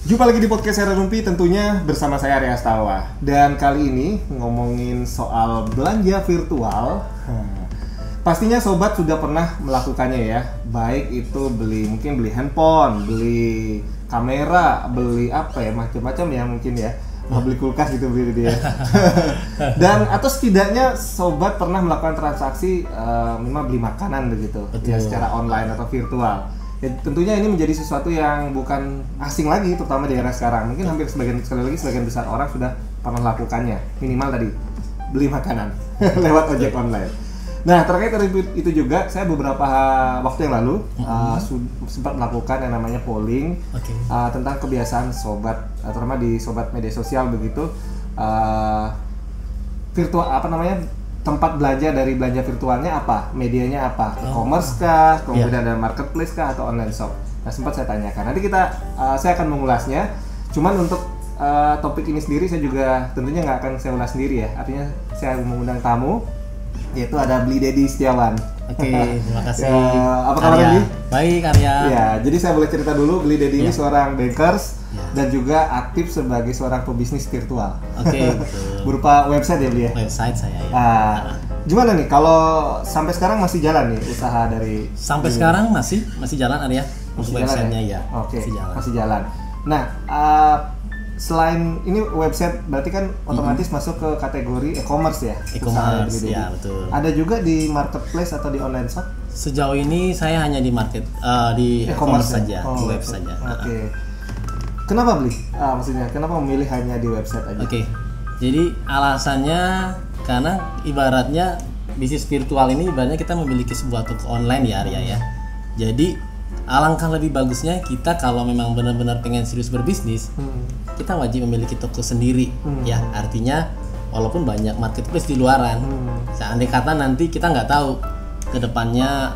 Jumpa lagi di podcast Era Rumpi, tentunya bersama saya Arya Astawa. Dan kali ini ngomongin soal belanja virtual. Pastinya sobat sudah pernah melakukannya ya. Baik itu mungkin beli handphone, beli kamera, beli apa ya, macam-macam ya mungkin ya. Beli kulkas gitu beli dia. Dan atau setidaknya sobat pernah melakukan transaksi minimal beli makanan begitu ya, secara online atau virtual. Ya, tentunya ini menjadi sesuatu yang bukan asing lagi, terutama di era sekarang. Mungkin hampir sebagian besar orang sudah pernah melakukannya. Minimal tadi beli makanan lewat ojek online. Nah, terkait dari itu juga, saya beberapa waktu yang lalu sempat melakukan yang namanya polling tentang kebiasaan sobat, terutama di sobat media sosial begitu, virtual tempat belanja dari belanja virtualnya apa, medianya apa, e-commerce kah, kemudian ada marketplace kah atau online shop. Nah, sempat saya tanyakan. Nanti saya akan mengulasnya. Cuman untuk topik ini sendiri saya juga tentunya nggak akan saya ulas sendiri ya. Artinya saya mengundang tamu, yaitu ada Bli Dedi Setiawan. Oke, terima kasih. Apa kabar Bli? Baik, Arya. Ya, jadi saya boleh cerita dulu, Bli Dedi ini seorang bankers dan juga aktif sebagai seorang pebisnis virtual. Oke, betul. Berupa website ya Bli ya? Website saya ya. Gimana nih kalau sampai sekarang masih jalan nih usaha dari Sampai sekarang masih jalan Arya. Masih websitenya ya? Oke, masih jalan. Nah, selain ini website berarti kan otomatis masuk ke kategori e-commerce ya? E-commerce, ya betul. Ada juga di marketplace atau di online shop? Sejauh ini saya hanya di di e-commerce saja, di web saja. Oke. Kenapa Bli? Maksudnya kenapa memilih hanya di website aja? Oke. Jadi alasannya karena ibaratnya bisnis virtual ini ibaratnya kita memiliki sebuah toko online ya Arya ya. Jadi alangkah lebih bagusnya kita kalau memang benar-benar pengen serius berbisnis, kita wajib memiliki toko sendiri ya. Artinya walaupun banyak marketplace di luaran, seandainya kata nanti kita nggak tahu kedepannya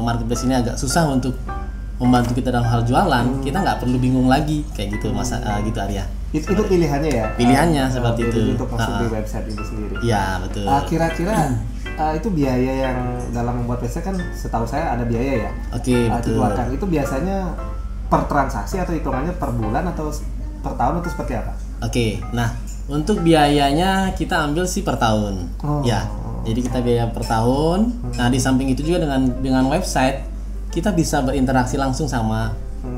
marketplace ini agak susah untuk membantu kita dalam hal jualan, kita nggak perlu bingung lagi kayak gitu gitu Arya. Itu pilihannya ya? Pilihannya seperti itu. Untuk masuk di website itu sendiri. Iya betul. Kira-kira itu biaya yang dalam membuat website kan setahu saya ada biaya ya? Oke, betul. Dikeluarkan. Itu biasanya per transaksi atau hitungannya per bulan atau per tahun atau seperti apa? Oke, nah untuk biayanya kita ambil sih per tahun. Ya, jadi kita biaya per tahun. Nah di samping itu juga dengan website kita bisa berinteraksi langsung sama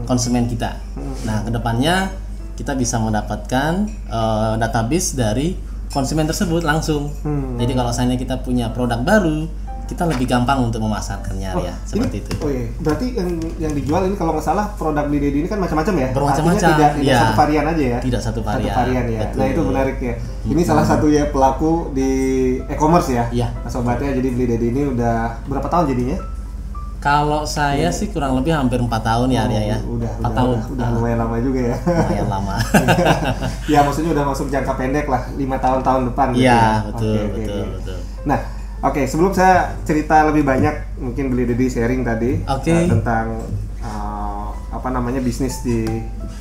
konsumen kita. Nah kedepannya kita bisa mendapatkan database dari konsumen tersebut langsung. Jadi kalau misalnya kita punya produk baru, kita lebih gampang untuk memasarkannya ya, seperti itu. Oh iya, berarti yang dijual ini kalau nggak salah produk Bli Dedi ini kan macam-macam ya? Bermacam-macam. Tidak satu varian aja ya? Tidak satu varian. Satu varian ya. Betul. Nah itu menarik ya. Ini salah satu ya pelaku di e-commerce ya? Iya. Nah, sobatnya jadi Bli Dedi ini udah berapa tahun jadinya? Kalau saya sih kurang lebih hampir 4 tahun ya Arya ya. 4 tahun. Udah lumayan lama juga ya. Lumayan lama. Ya maksudnya udah masuk jangka pendek lah, 5 tahun depan. Iya, gitu ya? betul. Nah, sebelum saya cerita lebih banyak, mungkin Bli Dedi sharing tadi tentang bisnis di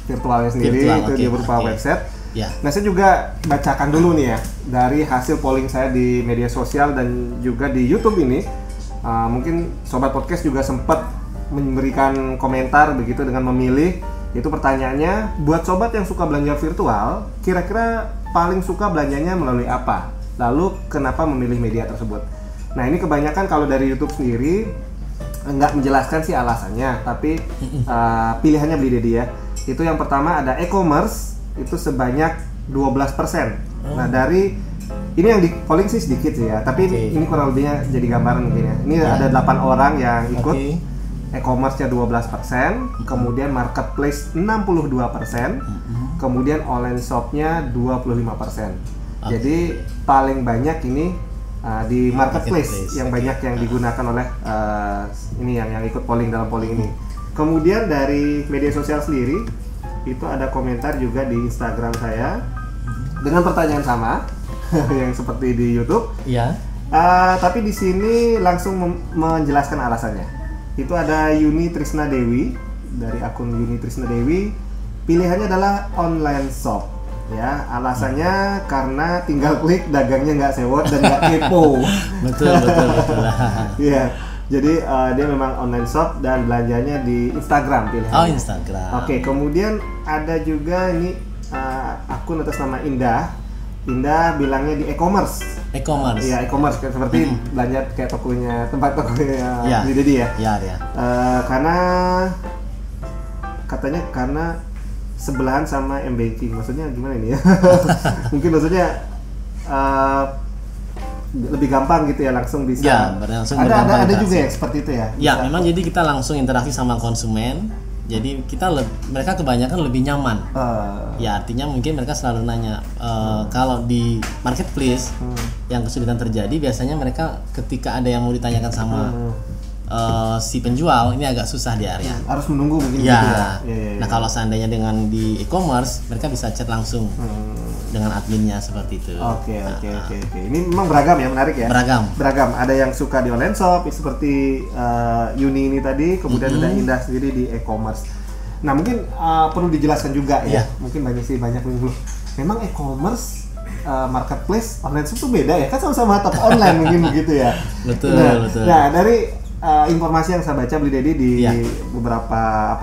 virtualnya sendiri, itu dia berupa website. Ya. Nah, saya juga bacakan dulu nih ya dari hasil polling saya di media sosial dan juga di YouTube ini. Mungkin sobat podcast juga sempat memberikan komentar begitu dengan memilih. Itu pertanyaannya, buat sobat yang suka belanja virtual, kira-kira paling suka belanjanya melalui apa? Lalu kenapa memilih media tersebut? Nah ini kebanyakan kalau dari YouTube sendiri nggak menjelaskan sih alasannya, tapi pilihannya Bli Dedi ya. Itu yang pertama ada e-commerce, itu sebanyak 12%. Nah dari ini yang di polling sih sedikit sih ya, tapi ini kurang lebihnya jadi gambaran mungkin ya. Ini ada 8 orang yang ikut. E-commerce-nya 12%, kemudian marketplace 62%, kemudian online shop-nya 25%. Jadi paling banyak ini di marketplace yang banyak yang digunakan oleh ini yang ikut polling dalam polling ini. Kemudian dari media sosial sendiri itu ada komentar juga di Instagram saya dengan pertanyaan sama yang seperti di YouTube. Iya. Tapi di sini langsung menjelaskan alasannya. Itu ada Yuni Trisna Dewi dari akun Yuni Trisna Dewi. Pilihannya adalah online shop. Ya, alasannya karena tinggal klik, dagangnya nggak sewot dan nggak kepo. betul. Iya. Jadi dia memang online shop dan belanjanya di Instagram pilihannya. Oh, Instagram. Oke, kemudian ada juga ini akun atas nama Indah. Indah bilangnya di e-commerce. E-commerce. Iya, e-commerce kan seperti belanja kayak tempat tokonya Iya. Beli Dedi ya. Iya, ya. Karena katanya karena sebelahan sama M-Banking. Maksudnya gimana ini ya? Mungkin maksudnya lebih gampang gitu ya, langsung bisa. Ya, langsung bergampang ada juga interaksi. yang seperti itu ya. Ya, Bisa. memang jadi kita langsung interaksi sama konsumen. Jadi kita mereka kebanyakan lebih nyaman. Ya, artinya mungkin mereka selalu nanya kalau di marketplace yang kesulitan terjadi biasanya mereka ketika ada yang mau ditanyakan sama si penjual ini agak susah di area. Harus menunggu mungkin Ya. gitu ya. Nah, kalau seandainya dengan di e-commerce mereka bisa chat langsung dengan adminnya seperti itu. Oke. Ini memang beragam ya, menarik ya. Beragam. Ada yang suka di online shop seperti Yuni ini tadi, kemudian ada Indah sendiri di e-commerce. Nah, mungkin perlu dijelaskan juga ya. Mungkin banyak yang belum. Memang e-commerce marketplace online shop itu beda ya, kan sama-sama toko online mungkin begitu ya. Betul. Nah, dari informasi yang saya baca Beli Dedi di Ya. beberapa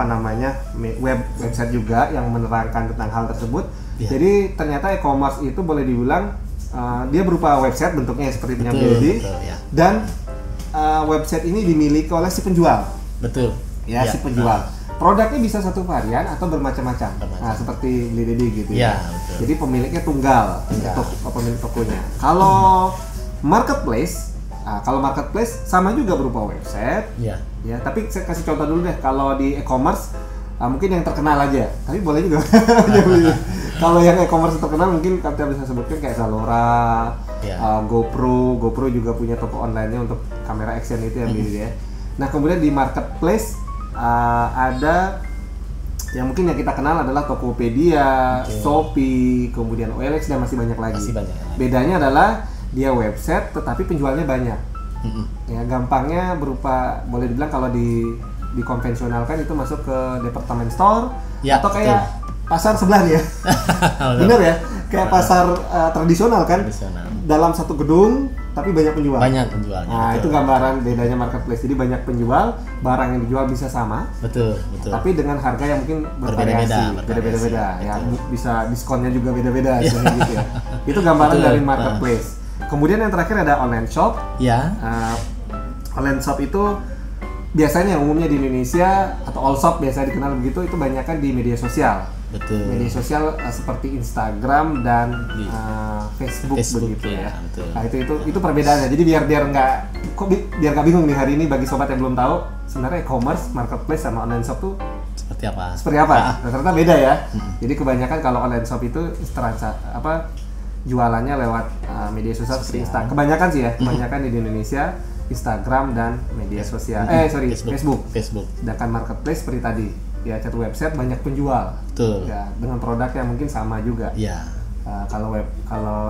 website juga yang menerangkan tentang hal tersebut. Ya. Jadi ternyata e-commerce itu boleh dibilang dia berupa website bentuknya seperti punya Beli Dedi, ya. dan website ini dimiliki oleh si penjual. Betul. Ya, si penjual. Produknya bisa satu varian atau bermacam-macam. Nah, seperti Beli Dedi gitu ya. Betul. Jadi pemiliknya tunggal. Pemilik tokonya. Kalau marketplace sama juga berupa website. Ya. Ya, tapi saya kasih contoh dulu deh. Kalau di e-commerce mungkin yang terkenal aja. Tapi boleh juga. Kalau yang e-commerce terkenal mungkin kita bisa sebutkan kayak Zalora, GoPro juga punya toko online-nya untuk kamera action itu yang ya. Nah, kemudian di marketplace ada yang mungkin yang kita kenal adalah Tokopedia, Shopee, kemudian OLX dan masih banyak lagi. Bedanya adalah dia website tetapi penjualnya banyak. Ya, gampangnya berupa boleh dibilang kalau dikonvensionalkan itu masuk ke department store atau kayak pasar sebelah nih ya. Bener ya? Kayak pasar tradisional kan? Dalam satu gedung tapi banyak penjual. Nah, itu gambaran bedanya marketplace. Jadi banyak penjual, barang yang dijual bisa sama. Betul. Tapi dengan harga yang mungkin bervariasi, beda-beda. Ya, bisa diskonnya juga beda-beda gitu ya. Itu gambaran dari marketplace. Kemudian yang terakhir ada online shop. Ya. Online shop itu biasanya umumnya di Indonesia atau all shop biasa dikenal begitu, itu banyakkan di media sosial. Betul. Media sosial seperti Instagram dan Facebook begitu ya. Betul. Nah, itu perbedaannya. Jadi biar nggak bingung nih hari ini bagi sobat yang belum tahu sebenarnya e-commerce, marketplace sama online shop tuh seperti apa? Ternyata beda ya. Jadi kebanyakan kalau online shop itu jualannya lewat media sosial seperti Instagram. Kebanyakan sih ya, kebanyakan di Indonesia Instagram dan media sosial. Facebook. Sedangkan marketplace seperti tadi, ya satu website banyak penjual. Betul. Ya, dengan produk yang mungkin sama juga. Iya. Kalau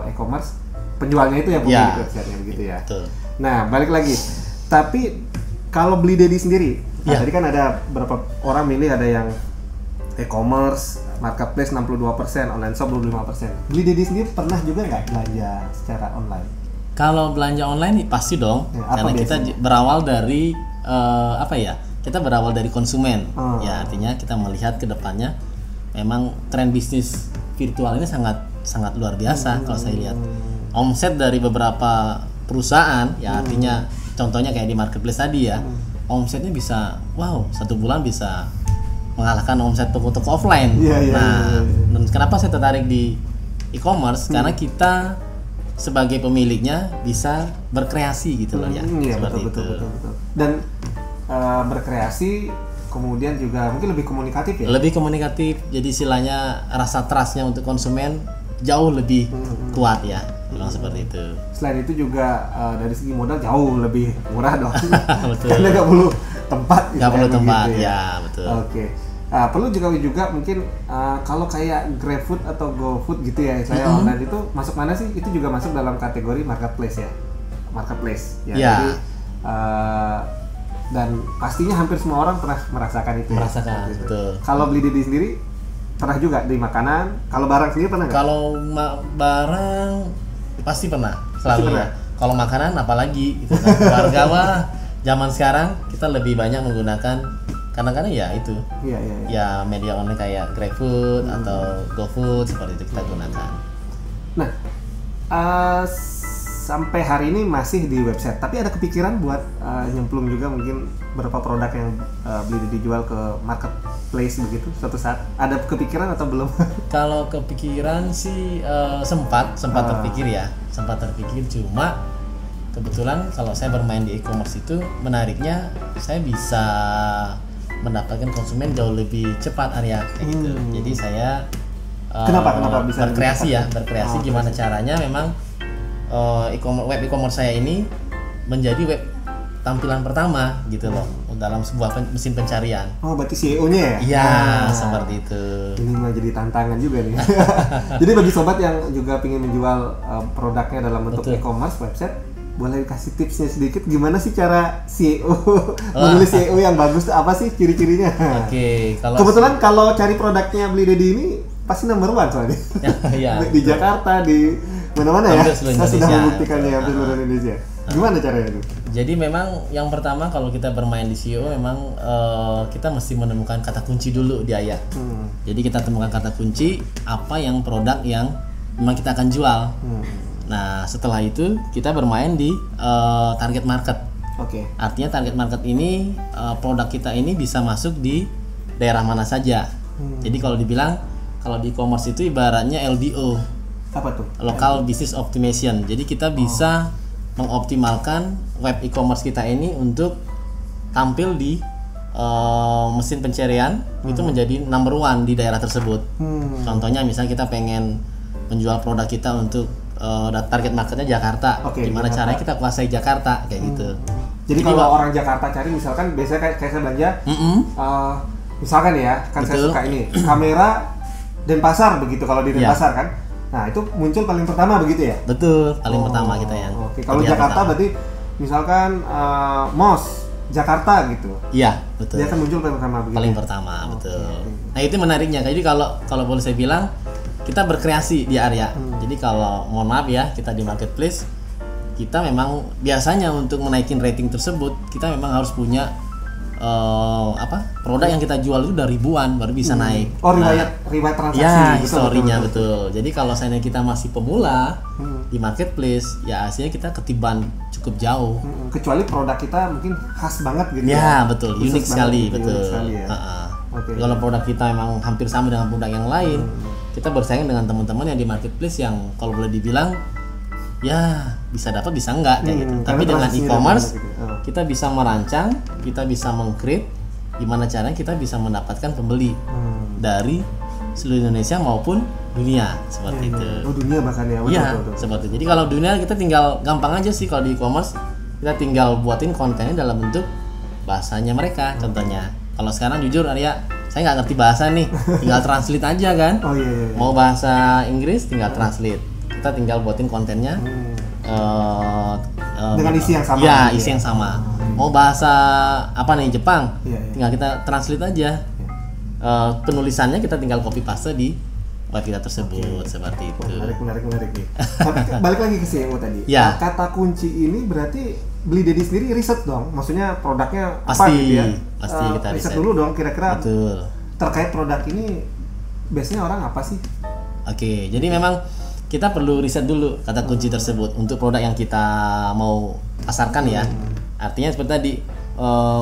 e-commerce penjualnya itu yang pemilik website-nya begitu ya. Betul. Nah, balik lagi. Tapi kalau Beli Dedi sendiri, tadi kan ada beberapa orang milih, ada yang e-commerce, marketplace 62%, online shop 25%. Beli Dedi sendiri pernah juga nggak belanja secara online? Kalau belanja online pasti dong, karena kita berawal dari kita berawal dari konsumen. Ya, artinya kita melihat ke depannya memang tren bisnis virtual ini sangat luar biasa. Kalau saya lihat omset dari beberapa perusahaan, ya artinya contohnya kayak di marketplace tadi ya, omsetnya bisa satu bulan bisa mengalahkan omset toko-toko offline. Dan kenapa saya tertarik di e-commerce? Karena kita sebagai pemiliknya bisa berkreasi gitu loh ya. Betul. Dan berkreasi kemudian juga mungkin lebih komunikatif ya. Lebih komunikatif. Jadi istilahnya rasa trust-nya untuk konsumen jauh lebih kuat ya. Memang seperti itu. Selain itu juga dari segi modal jauh lebih murah dong. Karena nggak perlu tempat. Ya betul. Oke. Perlu juga mungkin kalau kayak GrabFood atau GoFood gitu ya, saya online itu masuk mana sih? Itu juga masuk dalam kategori marketplace ya. Jadi dan pastinya hampir semua orang pernah merasakan itu. Betul. Kalau Beli Dedi sendiri pernah juga di makanan. Kalau barang sendiri pernah nggak? Kalau barang pasti pernah, selalu ya. Kalau makanan apalagi itu kan. Warga mah zaman sekarang kita lebih banyak menggunakan kadang-kadang ya itu Iya, iya, iya. ya media online kayak GrabFood atau GoFood seperti itu kita gunakan. Nah, sampai hari ini masih di website, tapi ada kepikiran buat nyemplung juga mungkin beberapa produk yang beli dijual ke marketplace begitu suatu saat. Ada kepikiran atau belum? Kalau kepikiran sih sempat terpikir ya, sempat terpikir, cuma kebetulan kalau saya bermain di e-commerce itu menariknya saya bisa mendapatkan konsumen jauh lebih cepat Arya kayak gitu. Jadi saya Kenapa bisa berkreasi lebih ya, cepat? berkreasi gimana caranya memang web e-commerce saya ini menjadi web tampilan pertama gitu loh dalam sebuah mesin pencarian. Oh, berarti CEO-nya ya? Iya, seperti itu. Ini mah jadi tantangan juga nih. Jadi bagi sobat yang juga ingin menjual produknya dalam bentuk e-commerce website, boleh kasih tipsnya sedikit gimana sih cara CEO menulis CEO yang bagus tuh apa sih ciri-cirinya? Oke, kebetulan kalau cari produknya Beli Dedi ini pasti number one soalnya. Ya, di Jakarta, di mana-mana ya. Saya sudah membuktikannya hampir seluruh Indonesia. Gimana caranya itu? Jadi memang yang pertama kalau kita bermain di SEO memang kita mesti menemukan kata kunci dulu di ayat. Jadi kita temukan kata kunci apa yang produk yang memang kita akan jual. Nah setelah itu kita bermain di target market. Oke. Artinya target market ini produk kita ini bisa masuk di daerah mana saja. Jadi kalau dibilang kalau di e-commerce itu ibaratnya LBO. Apa tuh? Local Business Optimization. Jadi kita bisa mengoptimalkan web e-commerce kita ini untuk tampil di mesin pencarian itu menjadi number one di daerah tersebut. Contohnya misalnya kita pengen menjual produk kita untuk target marketnya Jakarta. Gimana caranya kita kuasai Jakarta kayak gitu. Jadi kalau orang Jakarta cari misalkan biasanya kayak saya belanja, misalkan ya kan saya suka ini kamera Denpasar begitu kalau di Denpasar kan. Nah itu muncul paling pertama begitu ya? Betul, paling pertama kita yang. Oke, kalau Jakarta berarti misalkan MOS Jakarta gitu. Iya, betul. Dia akan muncul paling pertama begitu. Paling pertama, betul. Nah itu menariknya. Jadi kalau boleh saya bilang kita berkreasi di area. Jadi kalau mohon maaf ya kita di marketplace kita memang biasanya untuk menaikin rating tersebut kita memang harus punya produk yang kita jual itu udah ribuan baru bisa naik. Oh riwayat transaksi. Ya historinya betul. Jadi kalau seandainya kita masih pemula di marketplace, ya hasilnya kita ketiban cukup jauh. Kecuali produk kita mungkin khas banget gitu. Ya betul, unik sekali betul. Unik sekali, ya. Kalau produk kita memang hampir sama dengan produk yang lain, kita bersaing dengan teman-teman yang di marketplace yang kalau boleh dibilang ya bisa dapat bisa enggak kayak gitu. Tapi dengan e-commerce kita bisa merancang, kita bisa meng-create gimana caranya kita bisa mendapatkan pembeli dari seluruh Indonesia maupun dunia seperti itu. Oh dunia bahkan ya. Iya seperti itu. Jadi kalau dunia kita tinggal gampang aja sih kalau di e-commerce kita tinggal buatin kontennya dalam bentuk bahasanya mereka. Contohnya kalau sekarang jujur Arya saya nggak ngerti bahasa nih, tinggal translate aja kan. Oh iya. Mau bahasa Inggris tinggal translate. Kita tinggal buatin kontennya dengan isi yang sama. Ya, isi yang sama. Mau bahasa apa nih Jepang? Tinggal kita translate aja. Penulisannya kita tinggal copy paste di web kita tersebut seperti itu. Menarik nih. Tapi balik lagi ke CEO tadi. Ya. Kata kunci ini berarti Beli Dedi sendiri riset dong. Maksudnya produknya pasti, apa gitu ya? Pasti kita riset dulu dong kira-kira. Betul. Terkait produk ini biasanya orang apa sih? Oke, jadi memang kita perlu riset dulu kata kunci tersebut untuk produk yang kita mau pasarkan ya. Artinya seperti tadi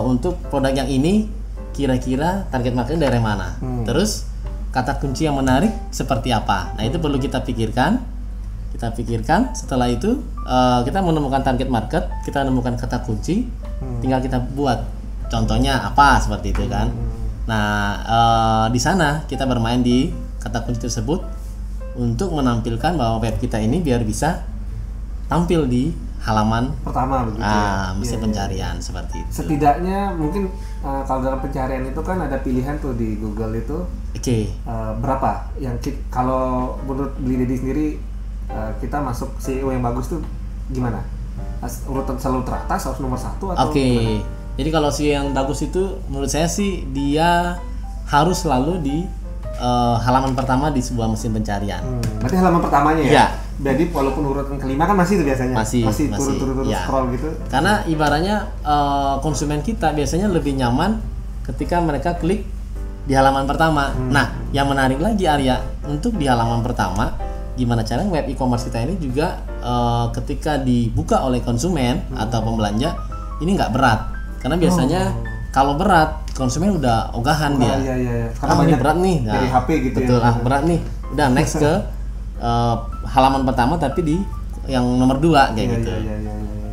untuk produk yang ini kira-kira target marketnya dari mana. Terus kata kunci yang menarik seperti apa. Nah itu perlu kita pikirkan. Setelah itu kita menemukan target market, kita menemukan kata kunci, tinggal kita buat. Contohnya apa seperti itu kan. Nah di sana kita bermain di kata kunci tersebut untuk menampilkan bahwa web kita ini biar bisa tampil di halaman pertama begitu ya. Mesin pencarian seperti itu. Setidaknya mungkin kalau dalam pencarian itu kan ada pilihan tuh di Google itu. Berapa yang kalau menurut Beli Dedi sendiri kita masuk CEO yang bagus tuh gimana? Urutan selalu teratas harus nomor 1 atau gimana? Jadi kalau CEO yang bagus itu menurut saya sih dia harus selalu di halaman pertama di sebuah mesin pencarian. Berarti halaman pertamanya ya? Iya. Jadi walaupun urutan kelima kan masih itu biasanya. Masih turun ya. scroll gitu. Karena ibaratnya konsumen kita biasanya lebih nyaman ketika mereka klik di halaman pertama. Nah, yang menarik lagi Arya, untuk di halaman pertama, gimana caranya web e-commerce kita ini juga ketika dibuka oleh konsumen atau pembelanja ini nggak berat. Karena biasanya kalau berat konsumen udah ogahan dia. Iya. Karena Ini banyak berat nih. Nah, dari HP gitu betul, ya. berat nih. Udah next ke halaman pertama tapi di yang nomor 2 kayak gitu. Iya.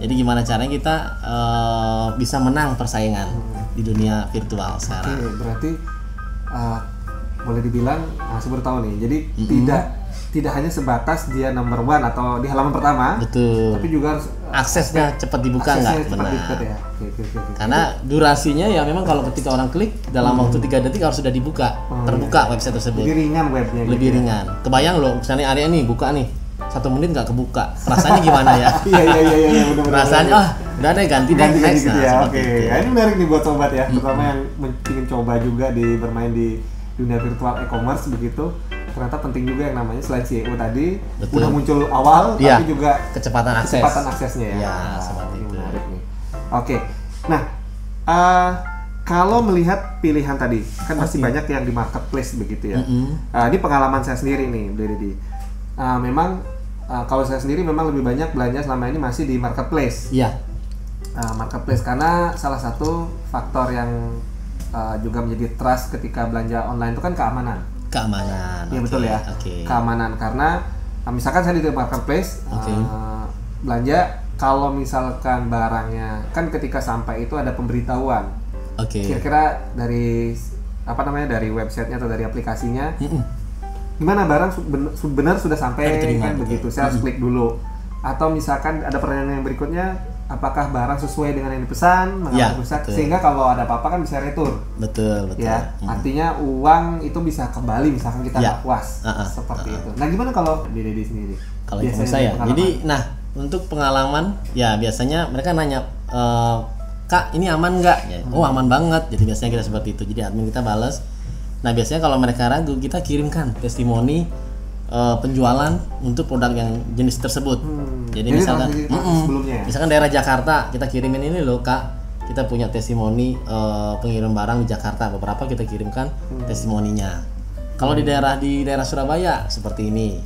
Jadi gimana caranya kita bisa menang persaingan di dunia virtual sekarang. Oke, berarti boleh dibilang saya baru tahu nih. Jadi tidak hanya sebatas dia number one atau di halaman pertama, Betul. tapi juga harus Aksesnya cepat dibuka nggak? cepat Benar. dibuka ya. Oke. Karena durasinya ya memang kalau ketika orang klik dalam waktu 3 detik harus sudah dibuka, terbuka website tersebut. Lebih ringan webnya. Lebih ringan. Kebayang loh, misalnya Arya nih buka nih 1 menit nggak kebuka, rasanya gimana ya? Iya, benar. Rasanya udah deh ganti next. Gitu Nah, ya. seperti Oke. itu. Ya, ini menarik nih buat sobat ya, terutama yang ingin coba juga bermain di dunia virtual e-commerce begitu. Ternyata penting juga yang namanya selain SEO tadi. Betul. Udah muncul awal, Iya. tapi juga Kecepatan aksesnya ya. Ya, Nah, seperti ini itu. menarik nih. Oke. Nah, kalau melihat pilihan tadi, kan masih banyak yang di marketplace begitu ya. Ini pengalaman saya sendiri nih, Dedi. Memang kalau saya sendiri memang lebih banyak belanja selama ini masih di marketplace. Iya. Marketplace karena salah satu faktor yang juga menjadi trust ketika belanja online itu kan keamanan. Keamanan. Iya Oke, betul ya. Oke. Keamanan karena misalkan saya di marketplace Oke. belanja, kalau misalkan barangnya kan ketika sampai itu ada pemberitahuan. Oke. Kira-kira dari dari websitenya atau dari aplikasinya gimana barang benar sudah sampai Diterima, kan betul. begitu. Saya harus klik dulu. Atau misalkan ada pertanyaan yang berikutnya, apakah barang sesuai dengan yang dipesan, Ya, rusak, betul. sehingga kalau ada apa-apa kan bisa retur. Betul. Ya, artinya uang itu bisa kembali misalkan kita Ya. nggak puas seperti itu. Nah, gimana kalau di Dedi sendiri? Kalau Biasanya info saya, pengalaman. jadi untuk pengalaman ya biasanya mereka nanya, Kak ini aman nggak? Ya, oh aman banget. Jadi biasanya kita seperti itu. Jadi admin kita balas. Nah biasanya kalau mereka ragu kita kirimkan testimoni penjualan untuk produk yang jenis tersebut. Jadi misalkan, sebelumnya ya? misalkan daerah Jakarta kita kirimin ini loh Kak, kita punya testimoni pengirim barang di Jakarta, beberapa kita kirimkan testimoninya. Kalau di daerah Surabaya seperti ini.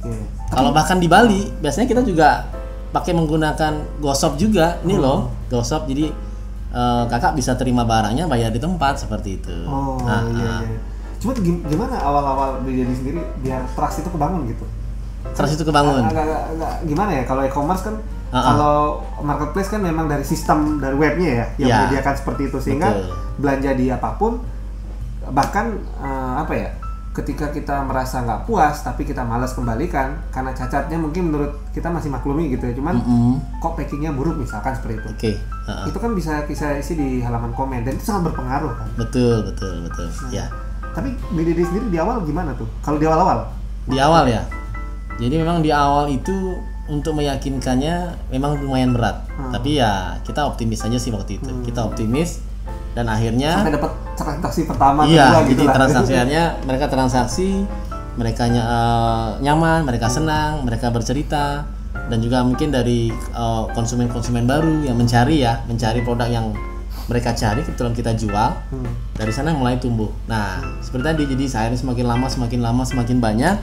Kalau bahkan di Bali biasanya kita juga pakai menggunakan GoShop juga. Ini loh GoShop, jadi kakak bisa terima barangnya bayar di tempat seperti itu. Iya. Cuma gimana awal-awal di Dedi sendiri biar trust itu kebangun gitu? Trust itu kebangun. Agak gimana ya, kalau e-commerce kan kalau marketplace kan memang dari sistem dari webnya ya yang menyediakan seperti itu, sehingga belanja di apapun, bahkan ketika kita merasa nggak puas tapi kita malas kembalikan karena cacatnya mungkin menurut kita masih maklumi gitu ya, cuman kok packingnya buruk misalkan seperti itu. Itu kan bisa isi di halaman komen dan itu sangat berpengaruh kan. Betul. Ya. Tapi Dedi sendiri di awal gimana tuh? Kalau di awal-awal? Di awal ya. Jadi memang di awal itu untuk meyakinkannya memang lumayan berat. Tapi ya kita optimis aja sih waktu itu. Kita optimis dan akhirnya sampai dapat transaksi pertama kedua gitu jadi lah. transaksinya mereka transaksi, mereka nyaman, mereka senang, mereka bercerita, dan juga mungkin dari konsumen-konsumen baru yang mencari produk yang mereka cari kebetulan kita jual. Dari sana mulai tumbuh. Nah seperti tadi, jadi saya semakin lama semakin banyak.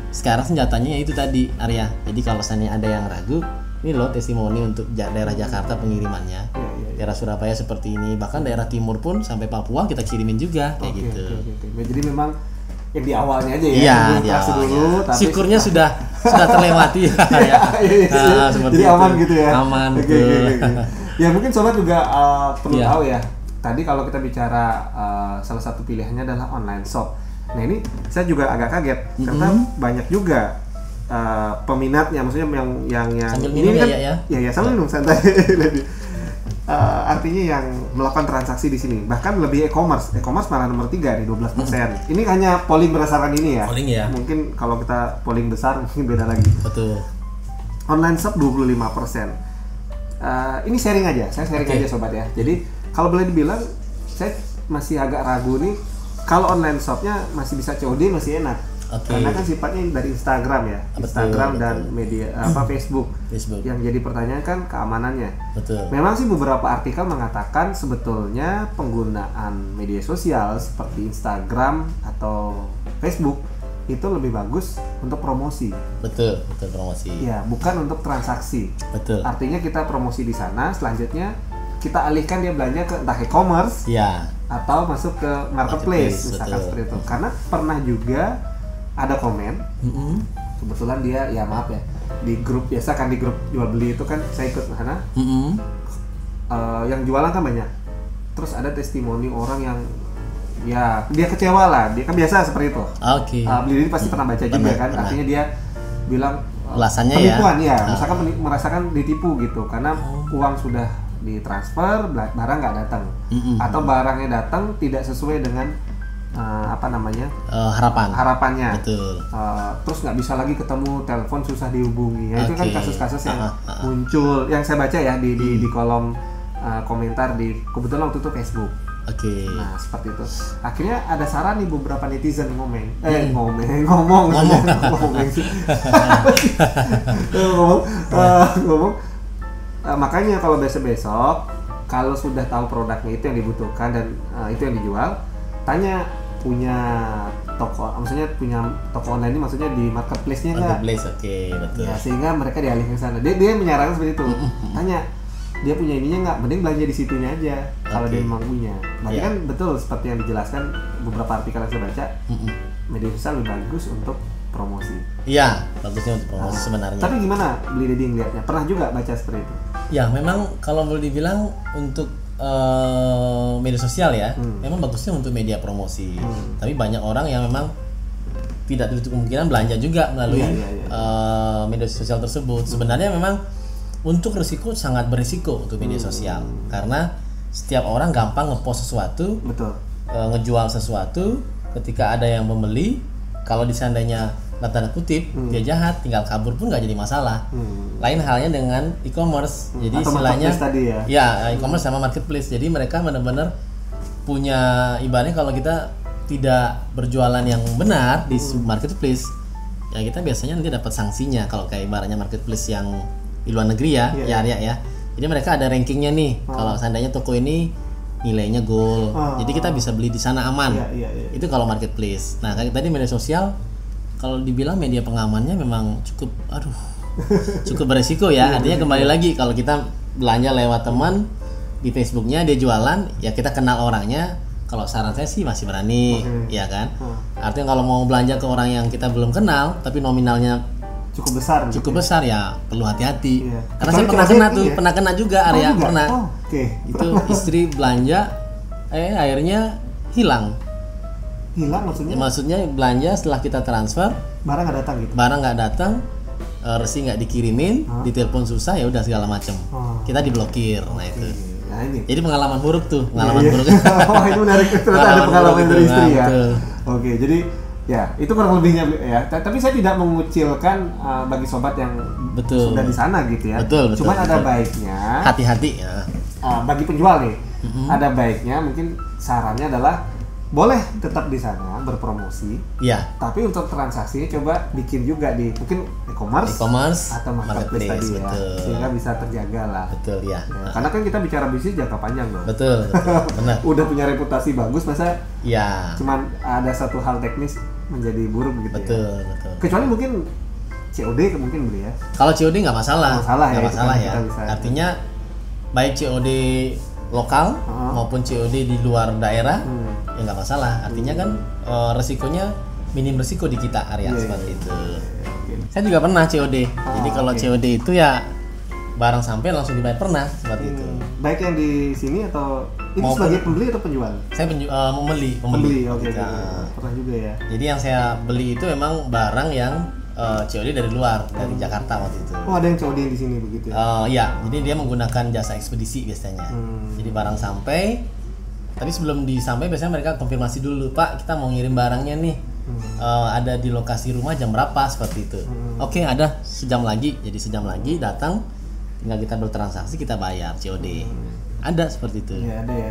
Sekarang senjatanya itu tadi Arya. Jadi kalau misalnya ada yang ragu, ini loh testimoni untuk daerah Jakarta pengirimannya, daerah Surabaya seperti ini, bahkan daerah timur pun sampai Papua kita kirimin juga kayak gitu. Jadi memang yang di awalnya aja ya. Iya, di awalnya. Dulu, tapi syukurnya sudah terlewati ya. Jadi itu. Aman gitu ya. Aman betul. Ya mungkin sobat juga perlu tahu ya. Tadi kalau kita bicara salah satu pilihannya adalah online shop. Nah ini saya juga agak kaget karena banyak juga peminatnya, maksudnya yang sambil ini minum kan ya. Sambil minum santai. Artinya yang melakukan transaksi di sini bahkan lebih e-commerce malah nomor 3 di 12%. Ini hanya polling berdasarkan ini ya. Polling ya. Mungkin kalau kita polling besar mungkin beda lagi. Betul. Online shop 25%. Ini sharing aja, saya sharing aja sobat ya. Jadi kalau boleh dibilang, saya masih agak ragu nih. Kalau online shopnya masih bisa COD masih enak. Oke. Karena kan sifatnya dari Instagram ya, Betul, Instagram betul. dan media Facebook. Yang jadi pertanyaan kan keamanannya. Betul. Memang sih beberapa artikel mengatakan sebetulnya penggunaan media sosial seperti Instagram atau Facebook itu lebih bagus untuk promosi. Betul promosi. Ya, bukan untuk transaksi. Betul. Artinya kita promosi di sana, selanjutnya kita alihkan dia belanja ke entah e-commerce Ya. atau masuk ke marketplace misalkan betul. seperti itu. Karena pernah juga ada komen, kebetulan dia ya maaf ya, di grup biasa kan, di grup jual beli itu kan saya ikut sana. Yang jualan kan banyak. Terus ada testimoni orang yang ya dia kecewa lah, dia kan biasa seperti itu. Oke. Beli ini pasti pernah baca juga kan, pernah. Artinya dia bilang Ulasannya penipuan ya. misalkan merasakan ditipu gitu karena uang sudah ditransfer, barang nggak datang, atau barangnya datang tidak sesuai dengan harapannya. Betul. Terus nggak bisa lagi ketemu, telepon susah dihubungi. Itu kan Oke. kasus-kasus yang muncul, yang saya baca ya di kolom komentar di kebetulan waktu itu Facebook. Oke. Nah seperti itu. Akhirnya ada saran nih beberapa netizen ngomong. Makanya kalau besok kalau sudah tahu produknya itu yang dibutuhkan dan itu yang dijual, tanya punya toko, maksudnya punya toko online ini maksudnya di marketplace-nya nggak? Marketplace, oke, betul. Ya, sehingga mereka dialihkan ke sana. Dia menyarankan seperti itu. Tanya dia punya ininya nggak, mending belanja di situnya aja kalau dia memang punya. Berarti kan betul seperti yang dijelaskan beberapa artikel yang saya baca, media sosial lebih bagus untuk promosi. Iya, bagusnya untuk promosi sebenarnya. Tapi gimana Beli Dedi ngeliatnya? Pernah juga baca seperti itu? Ya, memang kalau boleh dibilang untuk media sosial ya, memang bagusnya untuk media promosi. Tapi banyak orang yang memang tidak tertutup kemungkinan belanja juga melalui media sosial tersebut. Sebenarnya memang untuk risiko sangat berisiko untuk media sosial karena setiap orang gampang ngepost sesuatu, betul, ngejual sesuatu. Ketika ada yang membeli, kalau seandainya tanda kutip dia jahat, tinggal kabur pun nggak jadi masalah. Lain halnya dengan e-commerce. Jadi atau istilahnya tadi e-commerce sama marketplace. Jadi mereka benar-benar punya, ibaratnya kalau kita tidak berjualan yang benar di marketplace, ya kita biasanya nanti dapat sanksinya. Kalau kayak ibaratnya marketplace yang di luar negeri ya. Jadi mereka ada rankingnya nih. Kalau seandainya toko ini nilainya gold, jadi kita bisa beli di sana aman. Itu kalau marketplace. Nah, kayak tadi media sosial, kalau dibilang media pengamannya memang cukup beresiko ya. Artinya kembali lagi kalau kita belanja lewat teman di Facebooknya dia jualan, ya kita kenal orangnya. Kalau saran saya sih masih berani, ya kan. Artinya kalau mau belanja ke orang yang kita belum kenal, tapi nominalnya cukup besar ya perlu hati-hati. Karena saya pernah kena juga Arya, pernah. Itu istri belanja, akhirnya hilang maksudnya belanja setelah kita transfer barang nggak datang, resi nggak dikirimin, ditelepon susah, ya udah segala macam. Kita diblokir. Nah itu. Nah, ini. Jadi pengalaman buruk tuh, buruk. Oh, itu menarik, ternyata ada pengalaman dari istri ya. Oke, jadi ya itu kurang lebihnya ya. Tapi saya tidak mengucilkan bagi sobat yang sudah di sana gitu ya. Cuman ada baiknya hati-hati ya. Bagi penjual nih, ada baiknya mungkin sarannya adalah boleh tetap di sana berpromosi. Iya. Tapi untuk transaksinya coba bikin juga di mungkin e-commerce atau marketplace tadi ya. Sehingga bisa terjaga lah. Betul ya. Karena kan kita bicara bisnis jangka panjang dong. Betul. Benar. Udah punya reputasi bagus, masa cuman ada satu hal teknis menjadi buruk gitu. Betul. Kecuali mungkin COD mungkin beli ya. Kalau COD nggak masalah. Nggak masalah ya. Artinya baik COD lokal maupun COD di luar daerah ya nggak masalah. Artinya kan resikonya minim resiko di kita area seperti itu. Saya juga pernah COD. Jadi kalau COD itu ya barang sampai langsung dibayar, pernah seperti itu. Baik yang di sini atau itu sebagai pembeli atau penjual? Saya pembeli. Oke. Pernah juga ya. Jadi yang saya beli itu memang barang yang COD dari luar, dari Jakarta waktu itu. Oh, ada yang COD di sini begitu ya? Iya, jadi dia menggunakan jasa ekspedisi biasanya. Jadi barang sampai, tapi sebelum disampai biasanya mereka konfirmasi dulu, Pak, kita mau ngirim barangnya nih. Ada di lokasi rumah jam berapa, seperti itu. Oke, ada sejam lagi. Jadi sejam lagi datang, tinggal kita bertransaksi, kita bayar COD. Ada seperti itu. Iya, ada ya.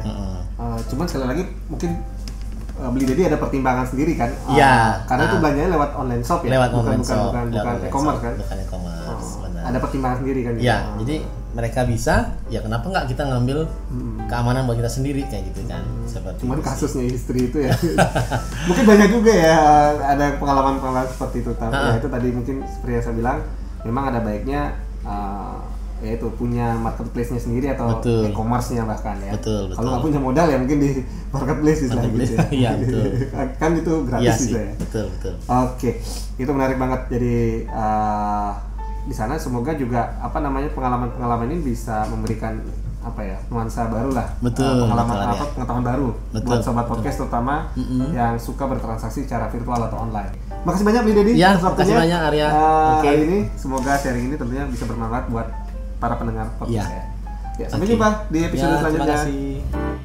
Cuman sekali lagi mungkin Beli Dedi ada pertimbangan sendiri kan? Iya. Karena itu belanjanya lewat online shop ya? Lewat bukan, online bukan, shop. bukan, Lewat bukan online e-commerce shop, kan? Bukan e-commerce, benar. Ada pertimbangan sendiri kan? Ya, jadi mereka bisa, ya kenapa nggak kita ngambil keamanan buat kita sendiri kayak gitu kan? Seperti Cuman itu. kasusnya istri itu ya. Mungkin banyak juga ya ada pengalaman-pengalaman seperti itu. Tapi ya itu tadi mungkin seperti yang saya bilang, memang ada baiknya yaitu punya marketplace-nya sendiri atau Betul. e-commerce-nya bahkan ya. Betul. Kalau nggak punya modal ya mungkin di marketplace bisa gitu ya. Iya, betul. Kan itu gratis Iya bisa sih, ya. betul. Oke, itu menarik banget. Jadi di sana semoga juga pengalaman-pengalaman ini bisa memberikan nuansa baru lah. Betul, Pengalaman betul, ya. pengetahuan baru Betul, buat sobat betul. podcast terutama yang suka bertransaksi secara virtual atau online. Makasih banyak nih Dedi. Ya, atas makasih waktunya. banyak Arya. Oke. Hari ini semoga sharing ini tentunya bisa bermanfaat buat para pendengar podcast Ya. ya. Sampai Oke. jumpa di episode Ya, selanjutnya. Terima kasih.